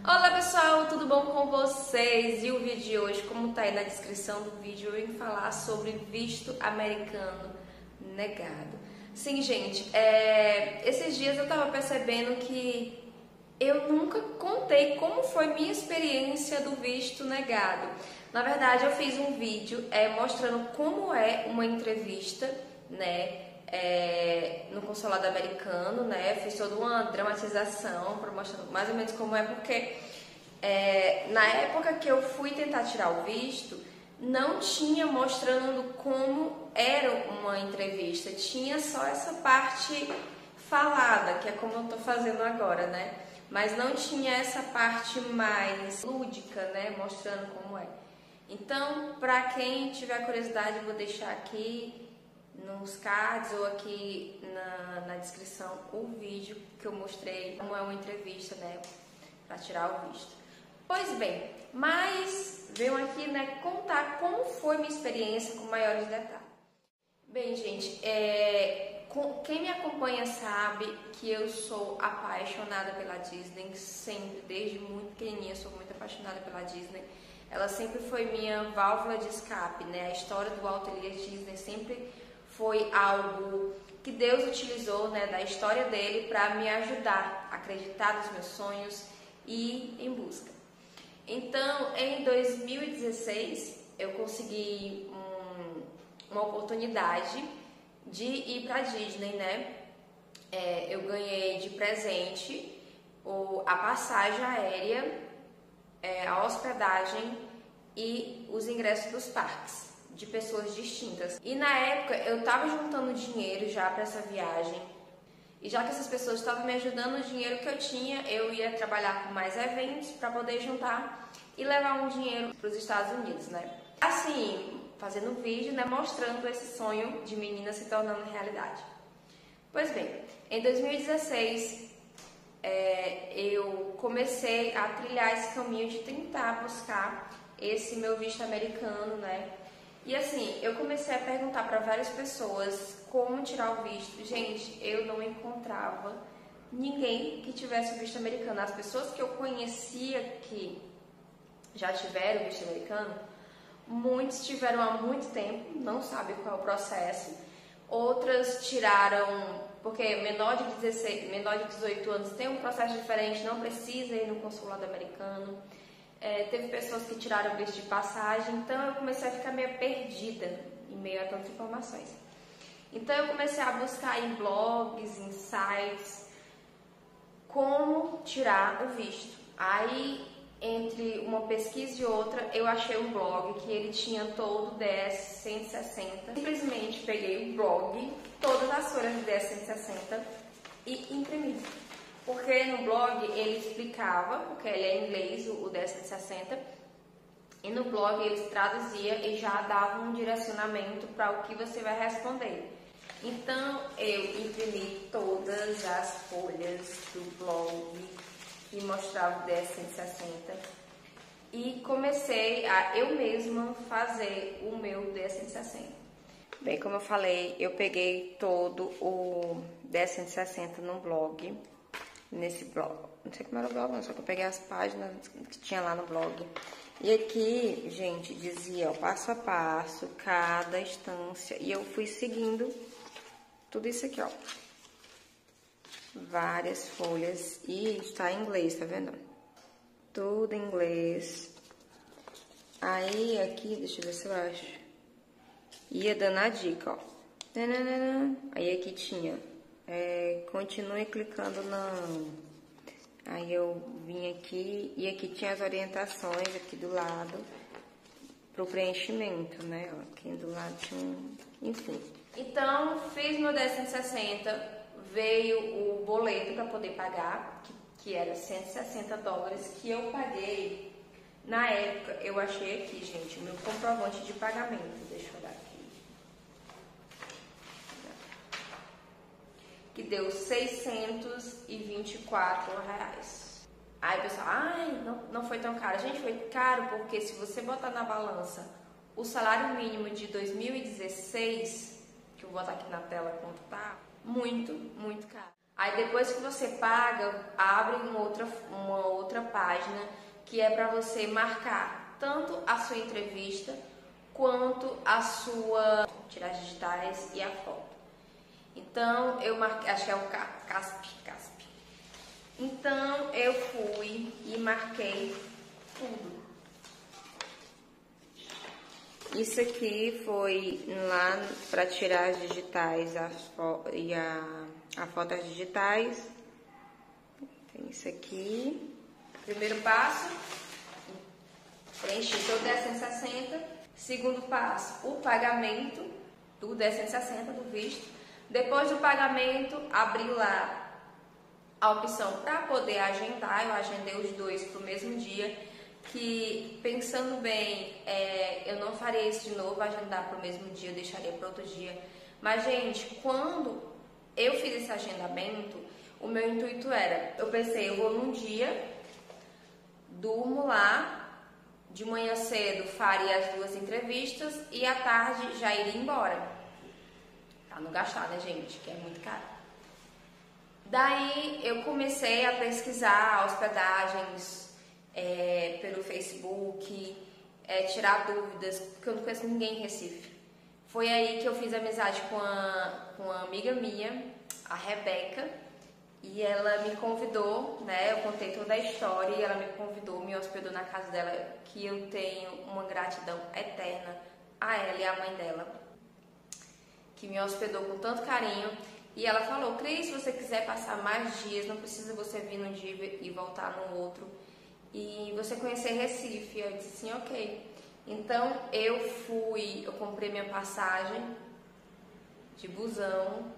Olá pessoal, tudo bom com vocês? E o vídeo de hoje, como tá aí na descrição do vídeo, eu vim falar sobre visto americano negado. Sim, gente, esses dias eu tava percebendo que eu nunca contei como foi minha experiência do visto negado. Na verdade, eu fiz um vídeo mostrando como é uma entrevista, né? No consulado americano, né? Fiz toda uma dramatização para mostrar mais ou menos como é, porque na época que eu fui tentar tirar o visto, não tinha mostrando como era uma entrevista, tinha só essa parte falada, que é como eu tô fazendo agora, né? Mas não tinha essa parte mais lúdica, né? Mostrando como é. Então, para quem tiver curiosidade, eu vou deixar aqui nos cards ou aqui na descrição o vídeo que eu mostrei como é uma entrevista, né, para tirar o visto. Pois bem, mas venho aqui, né, contar como foi minha experiência com maiores detalhes. Bem, gente, quem me acompanha sabe que eu sou apaixonada pela Disney, sempre, desde muito pequenininha, sou muito apaixonada pela Disney. Ela sempre foi minha válvula de escape, né? A história do Walt Elias Disney sempre foi algo que Deus utilizou, né, da história dele para me ajudar a acreditar nos meus sonhos e ir em busca. Então, em 2016, eu consegui uma oportunidade de ir para a Disney, né? Eu ganhei de presente a passagem aérea, a hospedagem e os ingressos dos parques de pessoas distintas. E na época eu tava juntando dinheiro já para essa viagem. E já que essas pessoas estavam me ajudando, o dinheiro que eu tinha, eu ia trabalhar com mais eventos para poder juntar e levar um dinheiro para os Estados Unidos, né? Assim, fazendo vídeo, né, mostrando esse sonho de menina se tornando realidade. Pois bem, em 2016 eu comecei a trilhar esse caminho de tentar buscar esse meu visto americano, né? E assim, eu comecei a perguntar para várias pessoas como tirar o visto. Gente, eu não encontrava ninguém que tivesse o visto americano. As pessoas que eu conhecia que já tiveram o visto americano, muitos tiveram há muito tempo, não sabem qual é o processo. Outras tiraram, porque menor de 18 anos tem um processo diferente, não precisa ir no consulado americano. Teve pessoas que tiraram visto de passagem, então eu comecei a ficar meio perdida em meio a tantas informações. Então eu comecei a buscar em blogs, em sites, como tirar o visto. Aí, entre uma pesquisa e outra, eu achei um blog que ele tinha todo o DS 160. Simplesmente peguei o blog, todas as folhas do DS 160 e imprimi. Porque no blog ele explicava, porque ele é em inglês, o DS 160, e no blog ele traduzia e já dava um direcionamento para o que você vai responder. Então eu imprimi todas as folhas do blog que mostrava o DS 160 e comecei a eu mesma fazer o meu DS 160. Bem, como eu falei, eu peguei todo o DS 160 no blog. Nesse blog, não sei como era o blog, não, só que eu peguei as páginas que tinha lá no blog. E aqui, gente, dizia ó, passo a passo, cada instância, e eu fui seguindo tudo isso aqui, ó. Várias folhas, e está em inglês, tá vendo? Tudo em inglês. Aí, aqui, deixa eu ver se eu acho. Ia dando a dica, ó. Aí aqui tinha... continue clicando não. Aí eu vim aqui e aqui tinha as orientações aqui do lado pro preenchimento, né? Aqui do lado tinha enfim. Então fiz meu DS 160, veio o boleto para poder pagar, que era $160 que eu paguei. Na época eu achei aqui, gente, o meu comprovante de pagamento. Deixa eu olhar aqui. Que deu R$624. Aí pessoal, não foi tão caro. Gente, foi caro porque se você botar na balança o salário mínimo de 2016, que eu vou botar aqui na tela quanto tá, muito, muito caro. Aí depois que você paga, abre uma outra página que é para você marcar tanto a sua entrevista quanto a sua tirar as digitais e a foto. Então eu marquei, acho que é o CASP. Então eu fui e marquei tudo. Isso aqui foi lá para tirar as digitais a foto as digitais. Tem isso aqui. Primeiro passo, preencher todo o 1060. Segundo passo, o pagamento do 1060 do visto. Depois do pagamento, abrir lá a opção para poder agendar. Eu agendei os dois para o mesmo dia, que pensando bem, eu não faria isso de novo, agendar para o mesmo dia, eu deixaria para outro dia. Mas, gente, quando eu fiz esse agendamento, o meu intuito era, eu pensei, eu vou num dia, durmo lá, de manhã cedo faria as 2 entrevistas e à tarde já iria embora. Pra não gastar, né, gente? Que é muito caro. Daí eu comecei a pesquisar hospedagens pelo Facebook, tirar dúvidas, porque eu não conheço ninguém em Recife. Foi aí que eu fiz amizade com uma amiga minha, a Rebeca, e ela me convidou, né? Eu contei toda a história e ela me convidou, me hospedou na casa dela, que eu tenho uma gratidão eterna a ela e a mãe dela, que me hospedou com tanto carinho. E ela falou, Cris, se você quiser passar mais dias, não precisa você vir num dia e voltar no outro, e você conhecer Recife. Eu disse assim, ok. Então eu comprei minha passagem de busão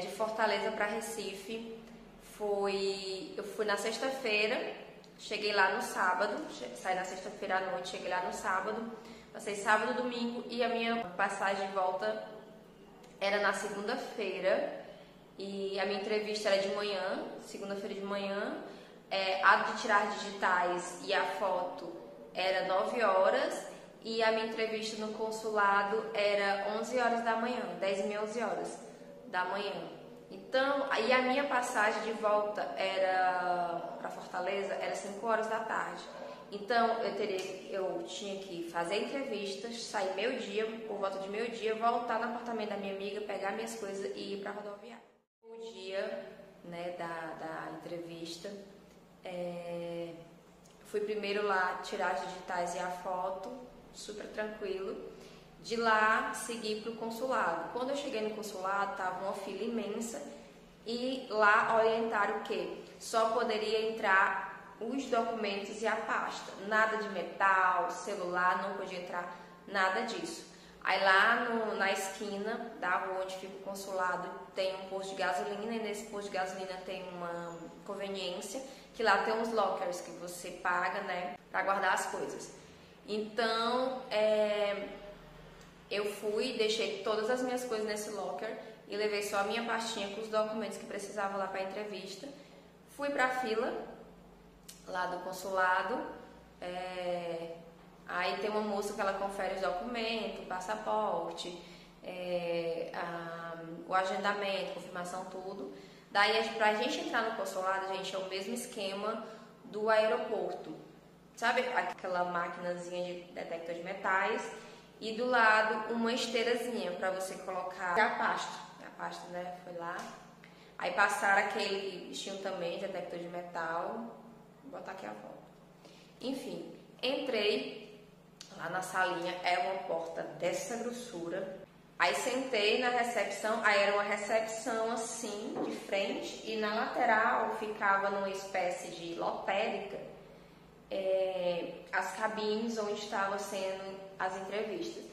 de Fortaleza para Recife. Eu fui na sexta-feira, cheguei lá no sábado, saí na sexta-feira à noite, cheguei lá no sábado, passei sábado, domingo, e a minha passagem de volta era na segunda-feira, e a minha entrevista era de manhã, segunda-feira de manhã, a de tirar digitais e a foto era 9 horas, e a minha entrevista no consulado era 11 horas da manhã, 10h30, 11 horas da manhã. Então, aí a minha passagem de volta para Fortaleza era 5 horas da tarde. Então, eu tinha que fazer entrevistas, sair meio-dia, por volta de meio-dia, voltar no apartamento da minha amiga, pegar minhas coisas e ir para a rodoviária. O dia, né, da entrevista, fui primeiro lá tirar as digitais e a foto, super tranquilo. De lá, segui para o consulado. Quando eu cheguei no consulado, estava uma fila imensa e lá orientaram o quê? Só poderia entrar os documentos e a pasta. Nada de metal, celular, não podia entrar, nada disso. Aí lá na esquina da rua onde fica o consulado tem um posto de gasolina, e nesse posto de gasolina tem uma conveniência, que lá tem uns lockers que você paga, né, para guardar as coisas. Então, eu fui, deixei todas as minhas coisas nesse locker e levei só a minha pastinha com os documentos que precisava lá para a entrevista. Fui para a fila lá do consulado, aí tem uma moça que ela confere os documentos, o passaporte, o agendamento, confirmação, tudo. Daí, para a gente entrar no consulado, gente, é o mesmo esquema do aeroporto. Sabe aquela maquinazinha de detector de metais e do lado uma esteirazinha para você colocar a pasta, né? Foi lá. Aí passaram aquele bichinho também, detector de metal. Vou botar aqui a foto. Enfim, entrei lá na salinha, é uma porta dessa grossura. Aí sentei na recepção, aí era uma recepção assim, de frente, e na lateral ficava numa espécie de lotérica as cabines onde estavam sendo as entrevistas.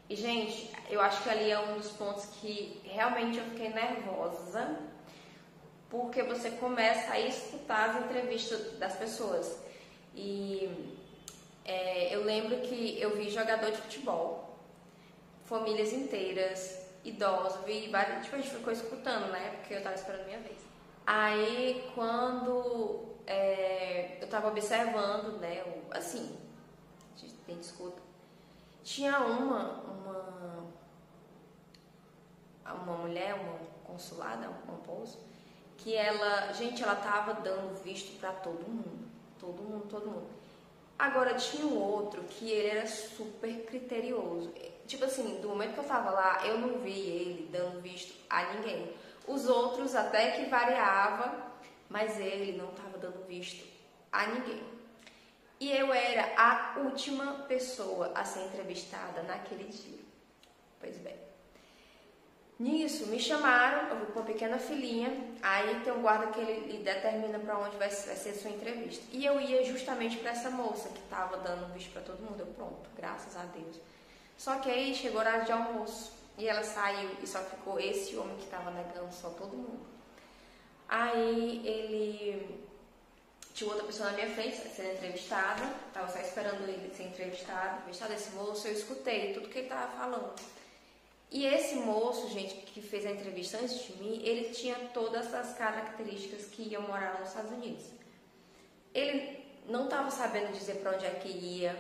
E, gente, eu acho que ali é um dos pontos que realmente eu fiquei nervosa, porque você começa a escutar as entrevistas das pessoas. E eu lembro que eu vi jogador de futebol, famílias inteiras, idosos, vi vários, tipo, a gente ficou escutando, né, porque eu tava esperando a minha vez. Aí, quando eu tava observando, né, assim, a gente escuta, tinha uma mulher, uma consulada, um pouso, que ela, gente, ela tava dando visto pra todo mundo, todo mundo, todo mundo. Agora tinha um outro que ele era super criterioso. Tipo assim, do momento que eu tava lá, eu não vi ele dando visto a ninguém. Os outros até que variava, mas ele não tava dando visto a ninguém. E eu era a última pessoa a ser entrevistada naquele dia. Pois bem. Nisso, me chamaram, eu fui com uma pequena filinha, aí tem um guarda que ele determina para onde vai ser a sua entrevista. E eu ia justamente para essa moça que estava dando visto para todo mundo. Eu, pronto, graças a Deus. Só que aí chegou a hora de almoço e ela saiu e só ficou esse homem que estava negando só todo mundo. Aí ele... Tinha outra pessoa na minha frente, sendo entrevistada, estava só esperando ele ser entrevistado esse moço, eu escutei tudo que ele estava falando. E esse moço, gente, que fez a entrevista antes de mim, ele tinha todas essas características que iam morar nos Estados Unidos. Ele não estava sabendo dizer para onde é que ia,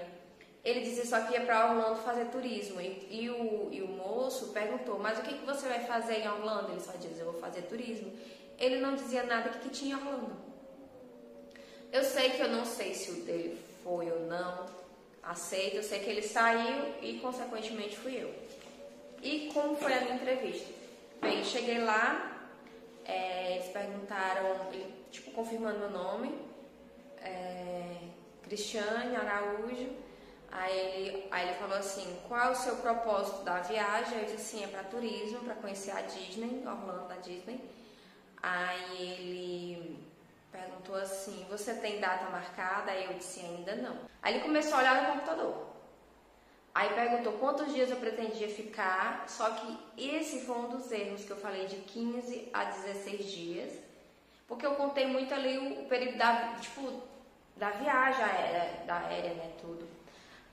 ele dizia só que ia para Orlando fazer turismo. E o moço perguntou, mas o que você vai fazer em Orlando? Ele só dizia, eu vou fazer turismo. Ele não dizia nada que tinha em Orlando. Eu sei que eu não sei se o dele foi ou não aceito, eu sei que ele saiu e, consequentemente, fui eu. E como foi a minha entrevista? Bem, cheguei lá, eles perguntaram, tipo, confirmando meu nome, Cristiane Araújo. Aí ele falou assim, qual é o seu propósito da viagem? Eu disse assim, é para turismo, para conhecer a Disney, Orlando, da Disney. Aí ele perguntou assim, você tem data marcada? Aí eu disse, ainda não. Aí ele começou a olhar no computador. Aí perguntou quantos dias eu pretendia ficar, só que esse foi um dos erros que eu falei, de 15 a 16 dias, porque eu contei muito ali o período da viagem aérea, né, tudo.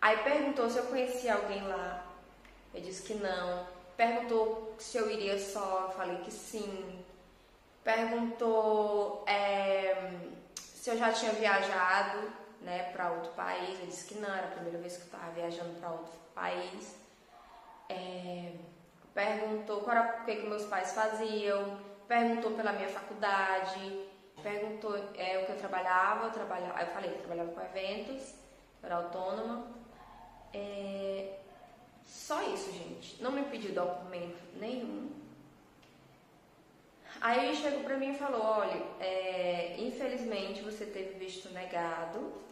Aí perguntou se eu conhecia alguém lá, eu disse que não. Perguntou se eu iria só, eu falei que sim. Perguntou se eu já tinha viajado, né, para outro país. Eu disse que não, era a primeira vez que eu estava viajando para outro país. Perguntou o que meus pais faziam, perguntou pela minha faculdade, perguntou o que eu trabalhava. Aí eu falei que eu trabalhava com eventos, eu era autônoma. Só isso, gente. Não me pediu documento nenhum. Aí ele chegou pra mim e falou, olha, infelizmente você teve visto negado.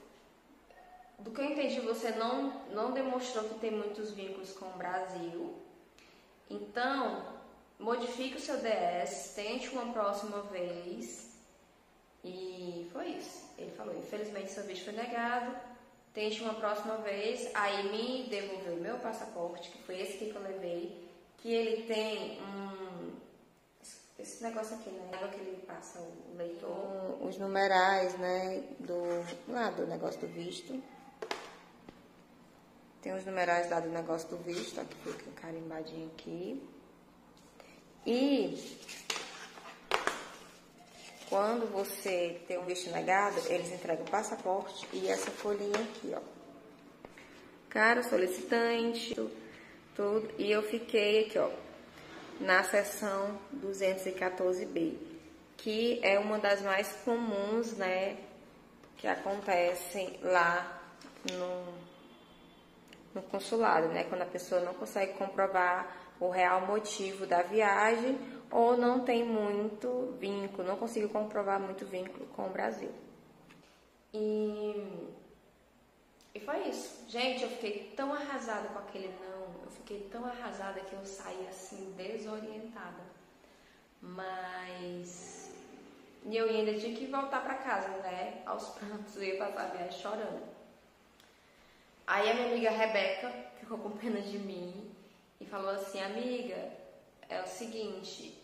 Do que eu entendi, você não demonstrou que tem muitos vínculos com o Brasil. Então, modifique o seu DS, tente uma próxima vez. E foi isso. Ele falou, infelizmente seu visto foi negado, tente uma próxima vez. Aí me devolveu meu passaporte, que foi esse que eu levei, que ele tem esse negócio aqui, né? Que ele passa o leitor. Os numerais, né? Do negócio do visto. Tem os numerais lá do negócio do visto, ó, que fica carimbadinho aqui. E quando você tem um visto negado, eles entregam o passaporte e essa folhinha aqui, ó. Cara, solicitante, tudo. E eu fiquei aqui, ó, na seção 214B, que é uma das mais comuns, né, que acontecem lá no consulado, né, quando a pessoa não consegue comprovar o real motivo da viagem ou não tem muito vínculo, não conseguiu comprovar muito vínculo com o Brasil. E foi isso. Gente, eu fiquei tão arrasada com aquele não, eu fiquei tão arrasada que eu saí assim, desorientada. Mas eu ainda tinha que voltar pra casa, né, aos prantos, eu ia passar a viagem chorando. Aí a minha amiga Rebeca ficou com pena de mim e falou assim, amiga, é o seguinte,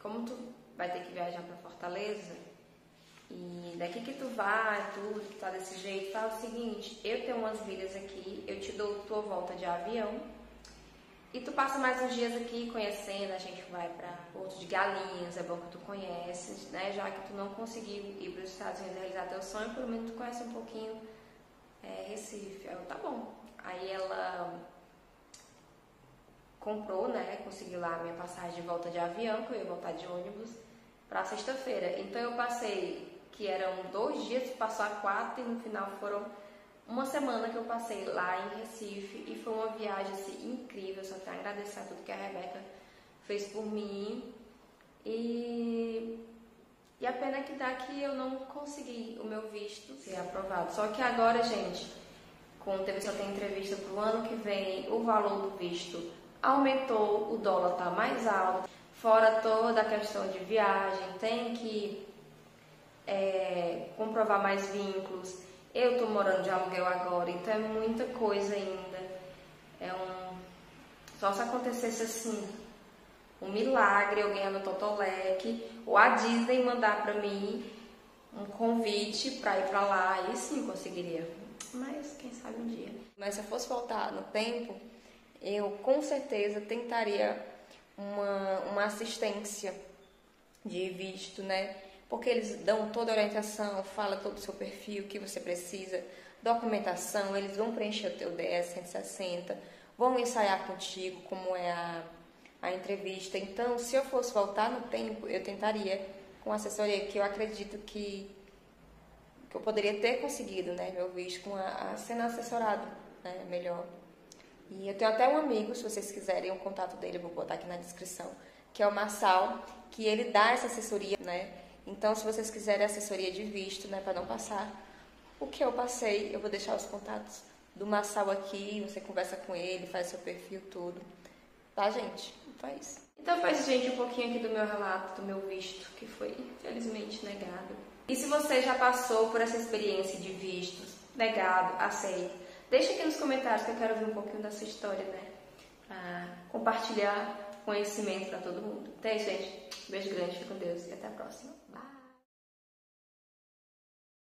como tu vai ter que viajar pra Fortaleza, e daqui que tu vai, tudo, que tá desse jeito, tá, é o seguinte, eu tenho umas milhas aqui, eu te dou tua volta de avião, e tu passa mais uns dias aqui conhecendo, a gente vai pra Porto de Galinhas, é bom que tu conheces, né, já que tu não conseguiu ir pros Estados Unidos realizar teu sonho, pelo menos tu conhece um pouquinho Recife. Eu, tá bom. Aí ela comprou, né, conseguiu lá a minha passagem de volta de avião, que eu ia voltar de ônibus, para sexta-feira. Então eu passei, que eram 2 dias, passou a 4 e no final foram uma semana que eu passei lá em Recife e foi uma viagem assim, incrível. Só tenho a agradecer a tudo que a Rebeca fez por mim. E a pena que dá que eu não consegui o meu visto ser aprovado. Só que agora, gente, como só tem entrevista para o ano que vem, o valor do visto aumentou, o dólar está mais alto, fora toda a questão de viagem, tem que comprovar mais vínculos. Eu estou morando de aluguel agora, então é muita coisa ainda. Só se acontecesse assim, um milagre, eu ganhar meu Totolec, ou a Disney mandar para mim um convite para ir para lá, e sim conseguiria. Mas quem sabe um dia. Mas se eu fosse voltar no tempo, eu com certeza tentaria uma assistência de visto, né? Porque eles dão toda a orientação, fala todo o seu perfil, o que você precisa, documentação, eles vão preencher o teu DS 160, vão ensaiar contigo como é a entrevista. Então, se eu fosse voltar no tempo, eu tentaria com assessoria, que eu acredito que eu poderia ter conseguido, né, meu visto sendo assessorado, né, melhor. E eu tenho até um amigo, se vocês quiserem o contato dele, eu vou botar aqui na descrição, que é o Marçal, que ele dá essa assessoria, né. Então, se vocês quiserem assessoria de visto, né, para não passar o que eu passei, eu vou deixar os contatos do Marçal aqui, você conversa com ele, faz seu perfil, tudo. Tá, gente? Então é isso. Então faz, gente, um pouquinho aqui do meu relato, do meu visto, que foi, infelizmente, negado. E se você já passou por essa experiência de vistos, negado, aceito, deixa aqui nos comentários que eu quero ver um pouquinho da sua história, né? Pra compartilhar conhecimento pra todo mundo. Até aí, gente. Um beijo grande, fique com Deus e até a próxima. Bye!